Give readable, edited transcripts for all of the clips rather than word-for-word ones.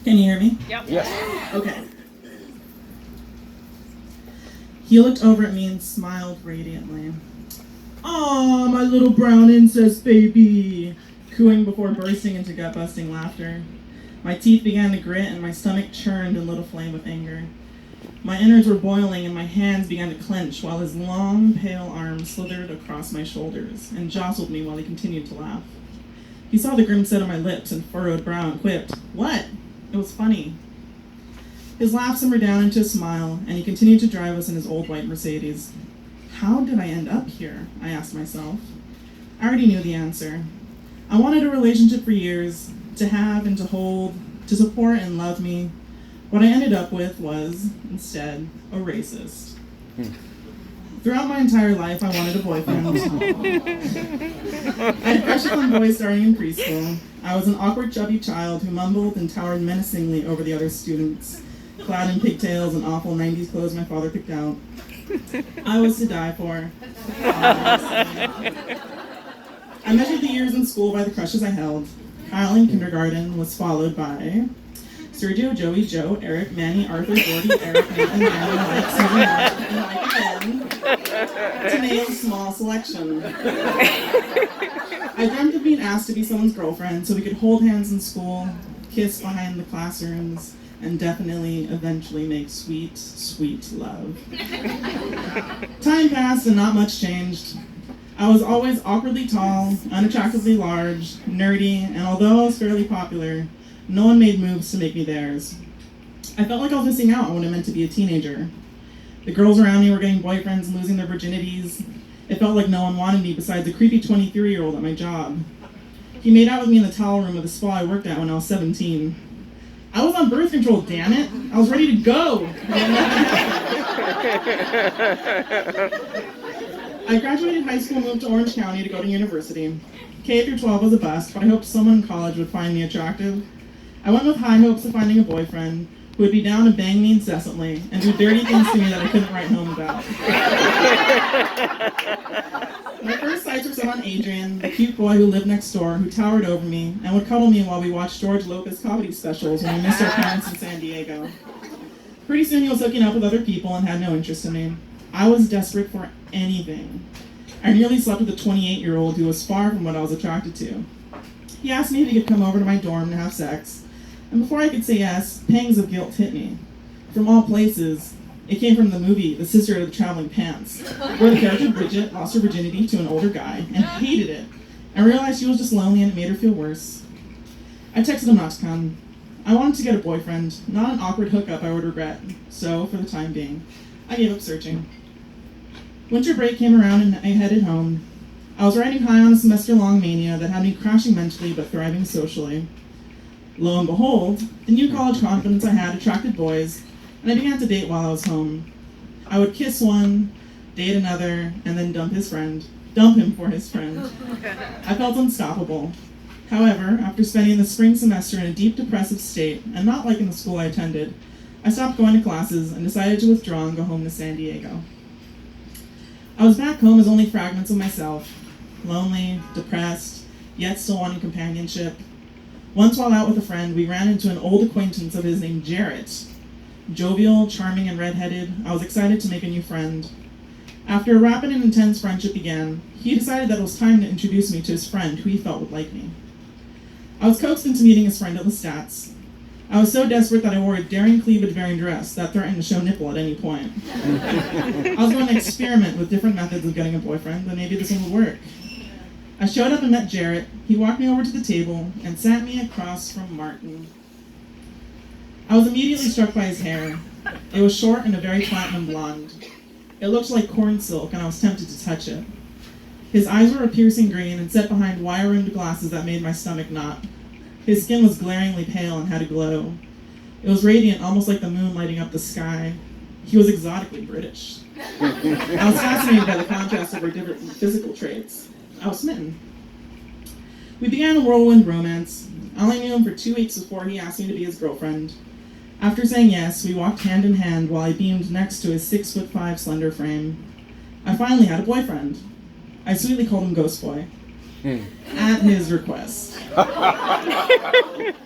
Can you hear me? Yep. Yes. Okay. He looked over at me and smiled radiantly. Aw, my little brown incest baby! Cooing before bursting into gut-busting laughter. My teeth began to grit and my stomach churned and lit aflame with anger. My innards were boiling and my hands began to clench while his long, pale arms slithered across my shoulders and jostled me while he continued to laugh. He saw the grim set of my lips and furrowed brow and quipped, "What?" It was funny. His laugh simmered down into a smile, and he continued to drive us in his old white Mercedes. How did I end up here? I asked myself. I already knew the answer. I wanted a relationship for years, to have and to hold, to support and love me. What I ended up with was, instead, a racist. Throughout my entire life, I wanted a boyfriend. I had crushes on boys starting in preschool. I was an awkward, chubby child who mumbled and towered menacingly over the other students, clad in pigtails and awful 90s clothes my father picked out. I was to die for. I measured the years in school by the crushes I held. Kyle in kindergarten was followed by Sergio, Joey, Joe, Eric, Manny, Arthur, Gordy, Eric, Nathan, Manny, Mike, Susan, Mark, and Mike again, to name a small selection. I dreamt of being asked to be someone's girlfriend so we could hold hands in school, kiss behind the classrooms, and definitely, eventually make sweet, sweet love. Time passed and not much changed. I was always awkwardly tall, unattractively large, nerdy, and although I was fairly popular, no one made moves to make me theirs. I felt like I was missing out on what it meant to be a teenager. The girls around me were getting boyfriends and losing their virginities. It felt like no one wanted me besides a creepy 23-year-old at my job. He made out with me in the towel room of the spa I worked at when I was 17. I was on birth control, damn it! I was ready to go! I graduated high school and moved to Orange County to go to university. K through 12 was a bust, but I hoped someone in college would find me attractive. I went with high hopes of finding a boyfriend who would be down to bang me incessantly and do dirty things to me that I couldn't write home about. My first sights were set on Adrian, the cute boy who lived next door, who towered over me and would cuddle me while we watched George Lopez comedy specials when we missed our parents in San Diego. Pretty soon he was hooking up with other people and had no interest in me. I was desperate for anything. I nearly slept with a 28-year-old who was far from what I was attracted to. He asked me if he could come over to my dorm to have sex, and before I could say yes, pangs of guilt hit me. From all places, it came from the movie The Sister of the Traveling Pants, where the character Bridget lost her virginity to an older guy and hated it, and realized she was just lonely and it made her feel worse. I texted him not to come. I wanted to get a boyfriend, not an awkward hookup I would regret, so, for the time being, I gave up searching. Winter break came around and I headed home. I was riding high on a semester-long mania that had me crashing mentally but thriving socially. Lo and behold, the new college confidence I had attracted boys, and I began to date while I was home. I would kiss one, date another, and then dump him for his friend. I felt unstoppable. However, after spending the spring semester in a deep depressive state, and not liking the school I attended, I stopped going to classes and decided to withdraw and go home to San Diego. I was back home as only fragments of myself, lonely, depressed, yet still wanting companionship. Once while out with a friend, we ran into an old acquaintance of his named Jarrett. Jovial, charming, and redheaded, I was excited to make a new friend. After a rapid and intense friendship began, he decided that it was time to introduce me to his friend who he felt would like me. I was coaxed into meeting his friend at the Stats. I was so desperate that I wore a daring cleavage-bearing dress that threatened to show nipple at any point. I was going to experiment with different methods of getting a boyfriend, but maybe this one would work. I showed up and met Jarrett. He walked me over to the table and sat me across from Martin. I was immediately struck by his hair. It was short and a very platinum blonde. It looked like corn silk, and I was tempted to touch it. His eyes were a piercing green and set behind wire-rimmed glasses that made my stomach knot. His skin was glaringly pale and had a glow. It was radiant, almost like the moon lighting up the sky. He was exotically British. I was fascinated by the contrast of our different physical traits. I was smitten. We began a whirlwind romance. I only knew him for 2 weeks before he asked me to be his girlfriend. After saying yes, we walked hand in hand while I beamed next to his 6'5" slender frame. I finally had a boyfriend. I sweetly called him Ghost Boy. at his request.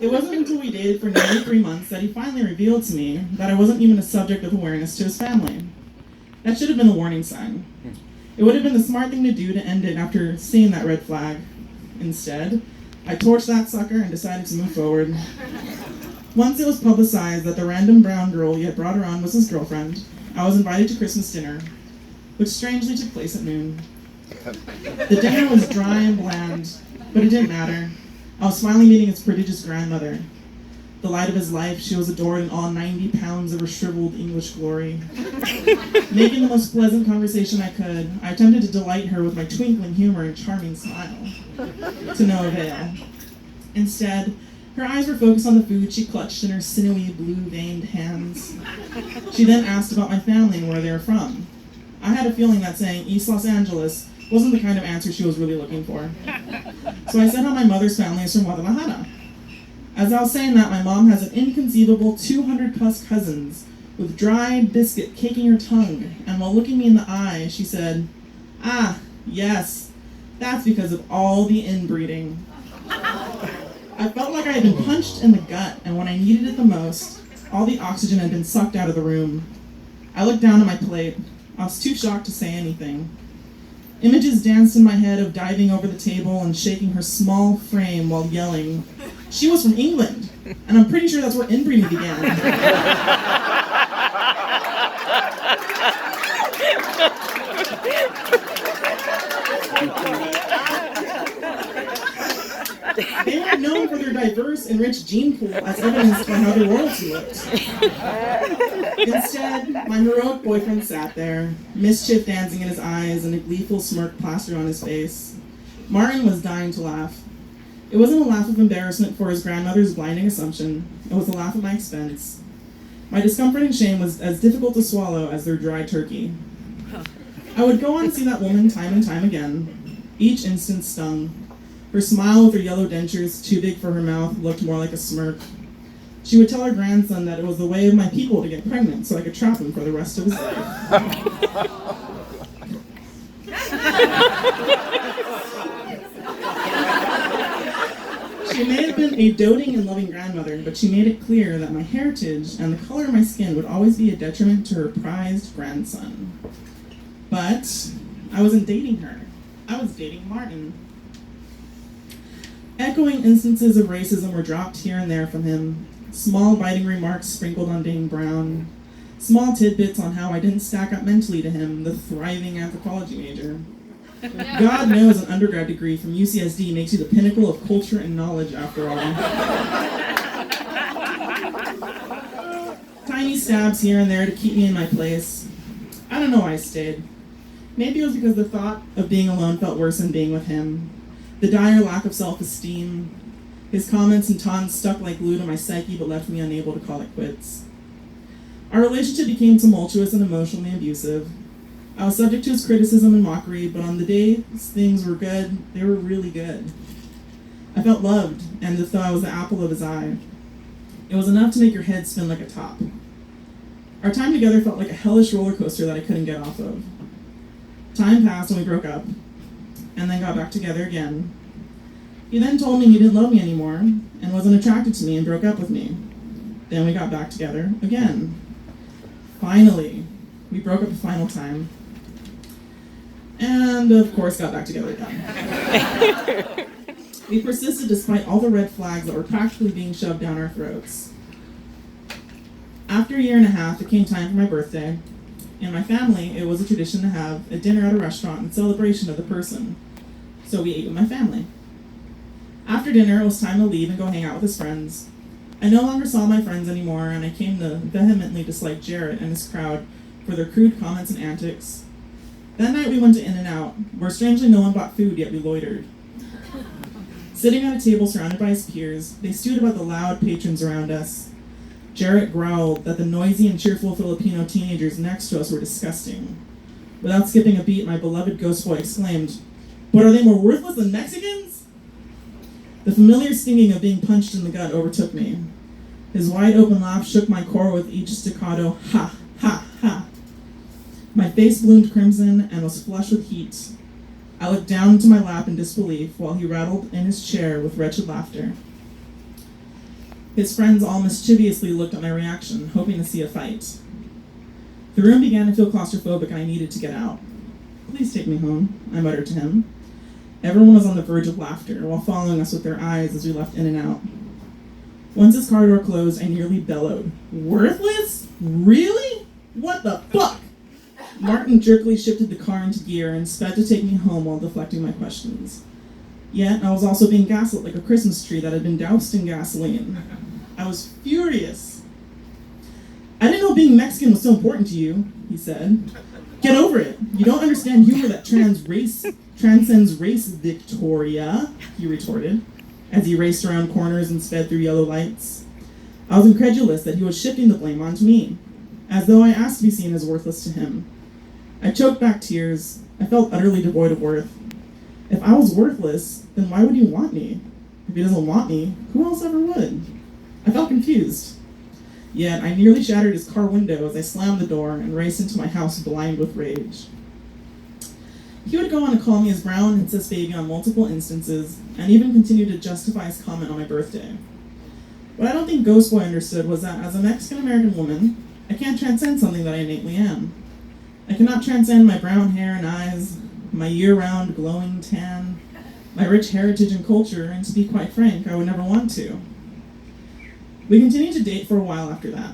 It wasn't until we dated for nearly 3 months that he finally revealed to me that I wasn't even a subject of awareness to his family. That should have been a warning sign. It would have been the smart thing to do to end it after seeing that red flag. Instead, I torched that sucker and decided to move forward. Once it was publicized that the random brown girl he had brought around was his girlfriend, I was invited to Christmas dinner, which strangely took place at noon. The dinner was dry and bland, but it didn't matter. I was finally meeting his prodigious grandmother. The light of his life, she was adored in all 90 pounds of her shriveled English glory. Making the most pleasant conversation I could, I attempted to delight her with my twinkling humor and charming smile. To no avail. Instead, her eyes were focused on the food she clutched in her sinewy, blue-veined hands. She then asked about my family and where they were from. I had a feeling that saying East Los Angeles wasn't the kind of answer she was really looking for. So I said how my mother's family is from Guadalajara. As I was saying that, my mom has an inconceivable 200-plus cousins with dried biscuit caking her tongue, and while looking me in the eye, she said, "Ah, yes, that's because of all the inbreeding." I felt like I had been punched in the gut, and when I needed it the most, all the oxygen had been sucked out of the room. I looked down at my plate. I was too shocked to say anything. Images danced in my head of diving over the table and shaking her small frame while yelling. She was from England, and I'm pretty sure that's where inbreeding began. They were known for their diverse and rich gene pool as evidenced by how their royalty looked. Instead, my heroic boyfriend sat there, mischief dancing in his eyes and a gleeful smirk plastered on his face. Martin was dying to laugh. It wasn't a laugh of embarrassment for his grandmother's blinding assumption. It was a laugh at my expense. My discomfort and shame was as difficult to swallow as their dry turkey. I would go on to see that woman time and time again. Each instant stung. Her smile with her yellow dentures, too big for her mouth, looked more like a smirk. She would tell her grandson that it was the way of my people to get pregnant so I could trap him for the rest of his life. She may have been a doting and loving grandmother, but she made it clear that my heritage and the color of my skin would always be a detriment to her prized grandson. But I wasn't dating her. I was dating Martin. Echoing instances of racism were dropped here and there from him. Small biting remarks sprinkled on being brown. Small tidbits on how I didn't stack up mentally to him, the thriving anthropology major. God knows an undergrad degree from UCSD makes you the pinnacle of culture and knowledge, after all. Tiny stabs here and there to keep me in my place. I don't know why I stayed. Maybe it was because the thought of being alone felt worse than being with him. The dire lack of self-esteem. His comments and taunts stuck like glue to my psyche but left me unable to call it quits. Our relationship became tumultuous and emotionally abusive. I was subject to his criticism and mockery, but on the days things were good, they were really good. I felt loved, and as though I was the apple of his eye. It was enough to make your head spin like a top. Our time together felt like a hellish roller coaster that I couldn't get off of. Time passed and we broke up, and then got back together again. He then told me he didn't love me anymore, and wasn't attracted to me and broke up with me. Then we got back together again. Finally, we broke up a final time. And, of course, got back together again. We persisted despite all the red flags that were practically being shoved down our throats. After a year and a half, it came time for my birthday. In my family, it was a tradition to have a dinner at a restaurant in celebration of the person. So we ate with my family. After dinner, it was time to leave and go hang out with his friends. I no longer saw my friends anymore, and I came to vehemently dislike Jarrett and his crowd for their crude comments and antics. That night we went to In-N-Out, where strangely no one bought food, yet we loitered. Sitting at a table surrounded by his peers, they stewed about the loud patrons around us. Jarrett growled that the noisy and cheerful Filipino teenagers next to us were disgusting. Without skipping a beat, my beloved ghost boy exclaimed, "But are they more worthless than Mexicans?" The familiar stinging of being punched in the gut overtook me. His wide open laugh shook my core with each staccato ha, ha, ha. My face bloomed crimson and was flushed with heat. I looked down into my lap in disbelief while he rattled in his chair with wretched laughter. His friends all mischievously looked at my reaction, hoping to see a fight. The room began to feel claustrophobic and I needed to get out. "Please take me home," I muttered to him. Everyone was on the verge of laughter while following us with their eyes as we left in and out. Once his car door closed, I nearly bellowed. "Worthless? Really? What the fuck?" Martin jerkily shifted the car into gear and sped to take me home while deflecting my questions. Yet, I was also being gaslit like a Christmas tree that had been doused in gasoline. I was furious. "I didn't know being Mexican was so important to you," he said. "Get over it. You don't understand humor that transcends race, Victoria," he retorted, as he raced around corners and sped through yellow lights. I was incredulous that he was shifting the blame onto me, as though I asked to be seen as worthless to him. I choked back tears. I felt utterly devoid of worth. If I was worthless, then why would he want me? If he doesn't want me, who else ever would? I felt confused. Yet I nearly shattered his car window as I slammed the door and raced into my house blind with rage. He would go on to call me his brown incest baby on multiple instances, and even continued to justify his comment on my birthday. What I don't think Ghost Boy understood was that as a Mexican-American woman, I can't transcend something that I innately am. I cannot transcend my brown hair and eyes, my year-round glowing tan, my rich heritage and culture, and to be quite frank, I would never want to. We continued to date for a while after that.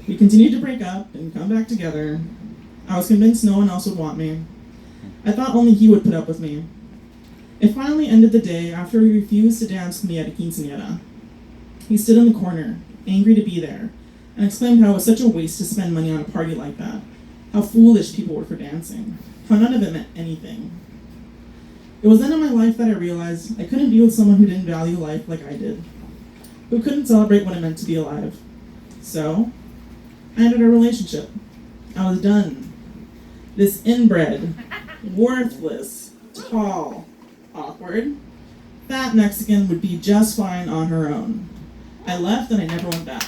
We continued to break up and come back together. I was convinced no one else would want me. I thought only he would put up with me. It finally ended the day after he refused to dance with me at a quinceañera. He stood in the corner, angry to be there, and exclaimed how it was such a waste to spend money on a party like that, how foolish people were for dancing, how none of it meant anything. It was then in my life that I realized I couldn't be with someone who didn't value life like I did, who couldn't celebrate what it meant to be alive. So, I ended our relationship. I was done. This inbred, worthless, tall, awkward, fat Mexican would be just fine on her own. I left and I never went back.